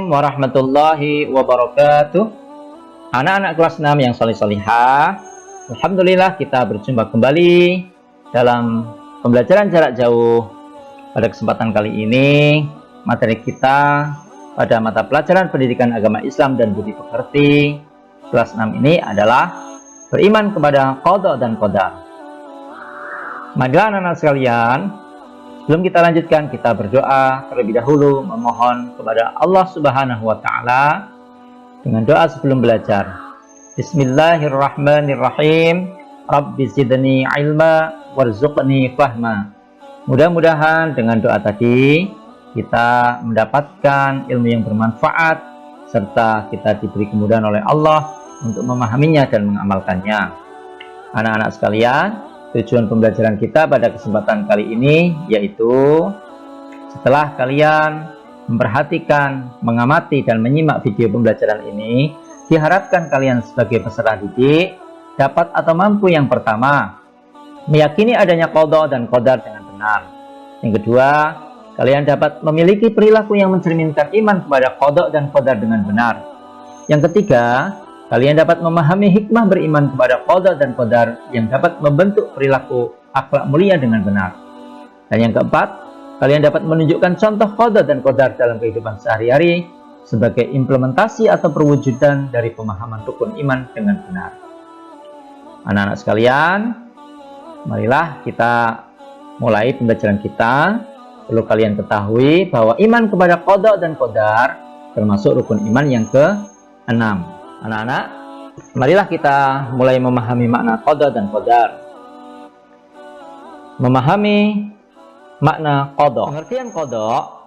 Warahmatullahi wabarakatuh. Anak-anak kelas 6 yang solih-solihah, alhamdulillah kita berjumpa kembali dalam pembelajaran jarak jauh. Pada kesempatan kali ini, materi kita pada mata pelajaran pendidikan agama Islam dan budi pekerti kelas 6 ini adalah beriman kepada qada dan qadar. Marilah anak-anak sekalian, sebelum kita lanjutkan, kita berdoa terlebih dahulu memohon kepada Allah Subhanahu wa Ta'ala dengan doa sebelum belajar. Bismillahirrahmanirrahim. Rabbi zidni ilma warzuqni fahma. Mudah-mudahan dengan doa tadi kita mendapatkan ilmu yang bermanfaat serta kita diberi kemudahan oleh Allah untuk memahaminya dan mengamalkannya. Anak-anak sekalian, tujuan pembelajaran kita pada kesempatan kali ini yaitu setelah kalian memperhatikan, mengamati, dan menyimak video pembelajaran ini, diharapkan kalian sebagai peserta didik dapat atau mampu yang pertama, meyakini adanya qada dan qadar dengan benar. Yang kedua, kalian dapat memiliki perilaku yang mencerminkan iman kepada qada dan qadar dengan benar. Yang ketiga, kalian dapat memahami hikmah beriman kepada qada dan qadar yang dapat membentuk perilaku akhlak mulia dengan benar. Dan yang keempat, kalian dapat menunjukkan contoh qada dan qadar dalam kehidupan sehari-hari sebagai implementasi atau perwujudan dari pemahaman rukun iman dengan benar. Anak-anak sekalian, marilah kita mulai pembelajaran kita. Perlu kalian ketahui bahwa iman kepada qada dan qadar termasuk rukun iman yang ke-6. Anak-anak, marilah kita mulai memahami makna qada dan qadar. Memahami makna qada. Pengertian qada,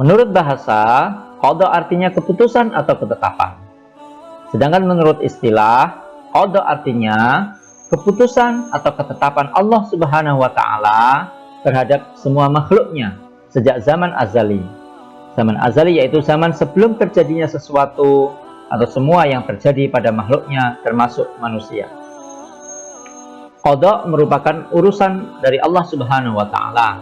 menurut bahasa, qada artinya keputusan atau ketetapan. Sedangkan menurut istilah, qada artinya keputusan atau ketetapan Allah Subhanahu wa Ta'ala terhadap semua makhluknya sejak zaman azali. Zaman azali yaitu zaman sebelum terjadinya sesuatu atau semua yang terjadi pada makhluknya termasuk manusia. Qada merupakan urusan dari Allah Subhanahu wa Ta'ala.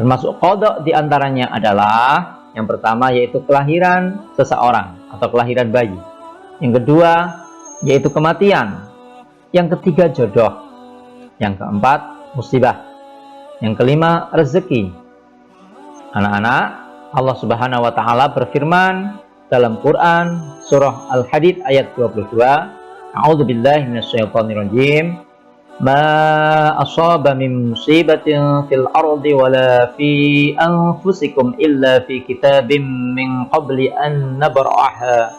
Termasuk qada diantaranya adalah yang pertama yaitu kelahiran seseorang atau kelahiran bayi. Yang kedua yaitu kematian. Yang ketiga jodoh. Yang keempat musibah. Yang kelima rezeki. Anak-anak, Allah Subhanahu wa Ta'ala berfirman dalam Quran surah Al-Hadid ayat 22, A'udzubillahi minasyaitonirrajim. Ma asaba min musibatin fil ardi wala fi anfusikum illa fi kitabim min qabli an nabra'aha.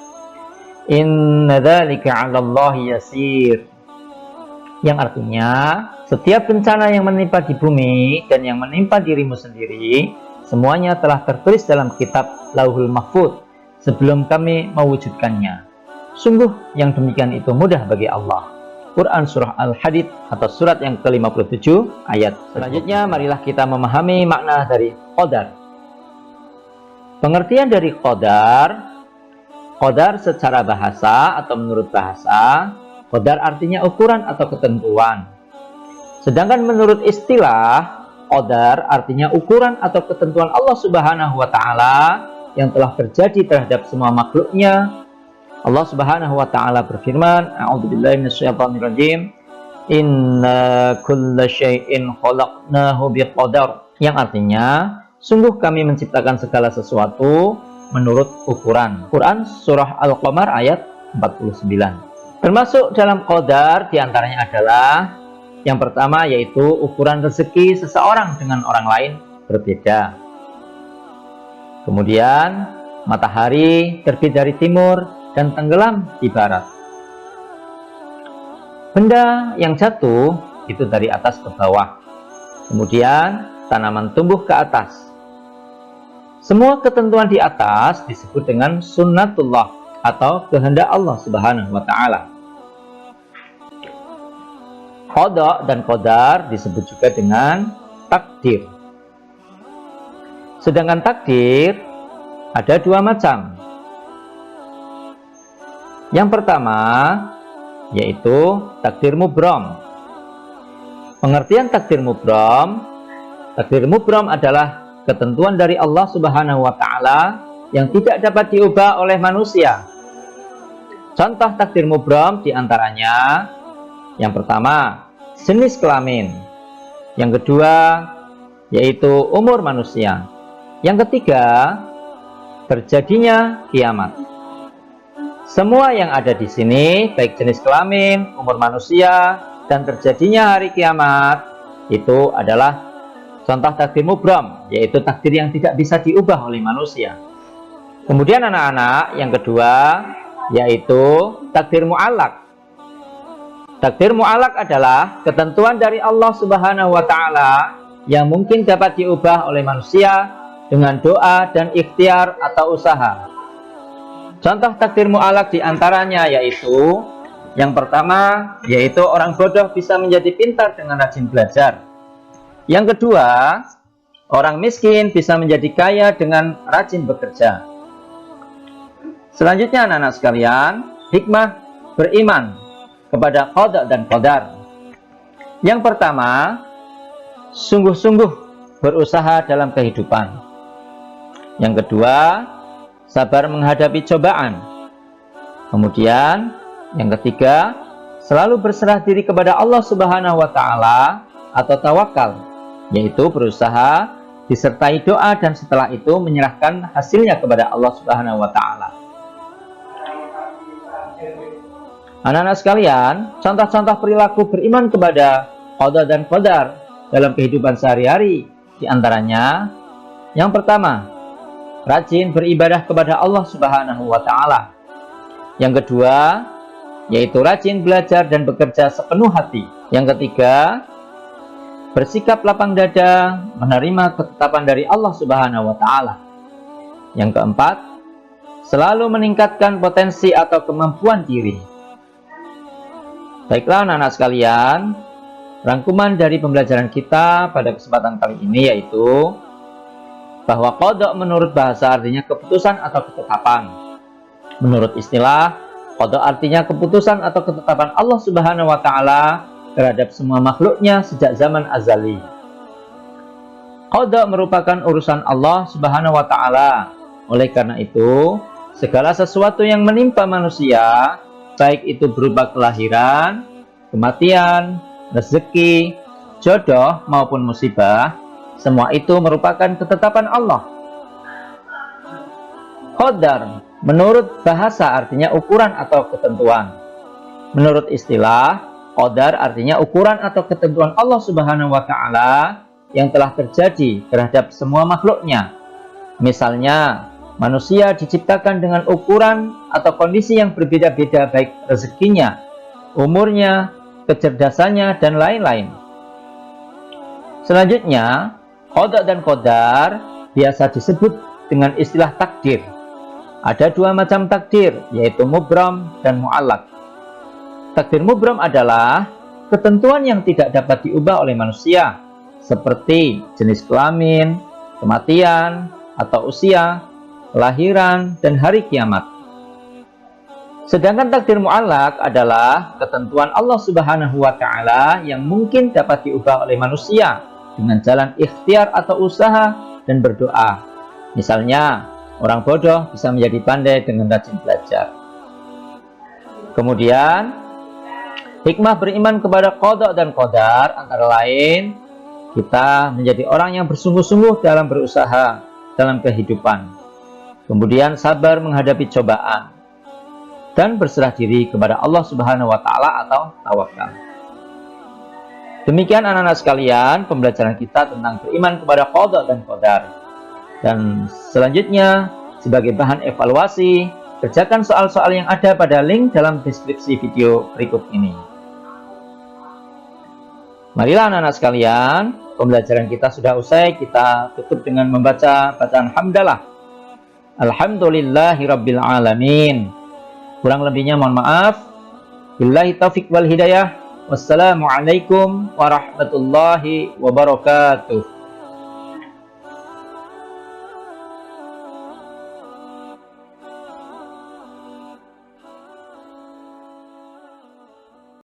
Inna dzalika 'ala Allahi yasir. Yang artinya, setiap bencana yang menimpa di bumi dan yang menimpa dirimu sendiri, semuanya telah tertulis dalam kitab Lauhul Mahfuz sebelum kami mewujudkannya. Sungguh yang demikian itu mudah bagi Allah. Quran surah Al-Hadid atau surat yang ke-57 ayat. Selanjutnya marilah kita memahami makna dari qadar. Pengertian dari qadar secara bahasa atau menurut bahasa, qadar artinya ukuran atau ketentuan. Sedangkan menurut istilah, qadar artinya ukuran atau ketentuan Allah Subhanahu wa Ta'ala yang telah terjadi terhadap semua makhluknya. Allah Subhanahu wa Ta'ala berfirman, A'udzubillahi minasyaitonirrajim, Inna kulla syai'in khalaqnahu biqadar. Yang artinya, sungguh kami menciptakan segala sesuatu menurut ukuran. Quran surah Al-Qamar ayat 49. Termasuk dalam qadar diantaranya adalah yang pertama yaitu ukuran rezeki seseorang dengan orang lain berbeda. Kemudian matahari terbit dari timur dan tenggelam di barat. Benda yang jatuh itu dari atas ke bawah. Kemudian tanaman tumbuh ke atas. Semua ketentuan di atas disebut dengan sunnatullah atau kehendak Allah Subhanahu wa Ta'ala. Qada dan qadar disebut juga dengan takdir. Sedangkan takdir ada dua macam. Yang pertama yaitu takdir mubram. Pengertian takdir mubram adalah ketentuan dari Allah Subhanahu wa Ta'ala yang tidak dapat diubah oleh manusia. Contoh takdir mubram diantaranya, yang pertama, jenis kelamin. Yang kedua, yaitu umur manusia. Yang ketiga, terjadinya kiamat. Semua yang ada di sini, baik jenis kelamin, umur manusia, dan terjadinya hari kiamat, itu adalah contoh takdir mubram, yaitu takdir yang tidak bisa diubah oleh manusia. Kemudian anak-anak, yang kedua, yaitu takdir mu'allaq. Takdir mu'allaq adalah ketentuan dari Allah Subhanahu wa Ta'ala yang mungkin dapat diubah oleh manusia dengan doa dan ikhtiar atau usaha. Contoh takdir mu'allaq diantaranya yaitu, yang pertama, yaitu orang bodoh bisa menjadi pintar dengan rajin belajar. Yang kedua, orang miskin bisa menjadi kaya dengan rajin bekerja. Selanjutnya anak-anak sekalian, hikmah beriman kepada qada dan qadar. Yang pertama, sungguh-sungguh berusaha dalam kehidupan. Yang kedua, sabar menghadapi cobaan. Kemudian, yang ketiga, selalu berserah diri kepada Allah Subhanahu wa Ta'ala atau tawakal, yaitu berusaha disertai doa dan setelah itu menyerahkan hasilnya kepada Allah Subhanahu wa Ta'ala. Anak-anak sekalian, contoh-contoh perilaku beriman kepada qada dan qadar dalam kehidupan sehari-hari diantaranya, yang pertama, rajin beribadah kepada Allah Subhanahu wa Ta'ala. Yang kedua, yaitu rajin belajar dan bekerja sepenuh hati. Yang ketiga, bersikap lapang dada menerima ketetapan dari Allah Subhanahu wa Ta'ala. Yang keempat, selalu meningkatkan potensi atau kemampuan diri. Baiklah anak-anak sekalian, rangkuman dari pembelajaran kita pada kesempatan kali ini yaitu bahwa qada menurut bahasa artinya keputusan atau ketetapan. Menurut istilah, qada artinya keputusan atau ketetapan Allah Subhanahu wa Ta'ala terhadap semua makhluknya sejak zaman azali. Qada merupakan urusan Allah Subhanahu wa Ta'ala. Oleh karena itu, segala sesuatu yang menimpa manusia, baik itu berupa kelahiran, kematian, rezeki, jodoh maupun musibah, semua itu merupakan ketetapan Allah. Qadar menurut bahasa artinya ukuran atau ketentuan. Menurut istilah, qadar artinya ukuran atau ketentuan Allah Subhanahu wa Ta'ala yang telah terjadi terhadap semua makhluknya. Misalnya, manusia diciptakan dengan ukuran atau kondisi yang berbeda-beda baik rezekinya, umurnya, kecerdasannya, dan lain-lain. Selanjutnya, qada dan qadar biasa disebut dengan istilah takdir. Ada dua macam takdir, yaitu mubram dan mu'allaq. Takdir mubram adalah ketentuan yang tidak dapat diubah oleh manusia, seperti jenis kelamin, kematian, atau usia, kelahiran, dan hari kiamat. Sedangkan takdir mu'allaq adalah ketentuan Allah Subhanahu wa Ta'ala yang mungkin dapat diubah oleh manusia dengan jalan ikhtiar atau usaha dan berdoa. Misalnya, orang bodoh bisa menjadi pandai dengan rajin belajar. Kemudian, hikmah beriman kepada qada dan qadar antara lain, kita menjadi orang yang bersungguh-sungguh dalam berusaha dalam kehidupan. Kemudian sabar menghadapi cobaan dan berserah diri kepada Allah Subhanahu wa Ta'ala atau tawakal. Demikian anak-anak sekalian pembelajaran kita tentang beriman kepada qada dan qadar. Dan selanjutnya sebagai bahan evaluasi, kerjakan soal-soal yang ada pada link dalam deskripsi video berikut ini. Marilah anak-anak sekalian, pembelajaran kita sudah usai, kita tutup dengan membaca bacaan hamdalah. Alhamdulillahirabbil alamin. Kurang lebihnya mohon maaf. Billahi taufik wal hidayah. Wassalamualaikum warahmatullahi wabarakatuh.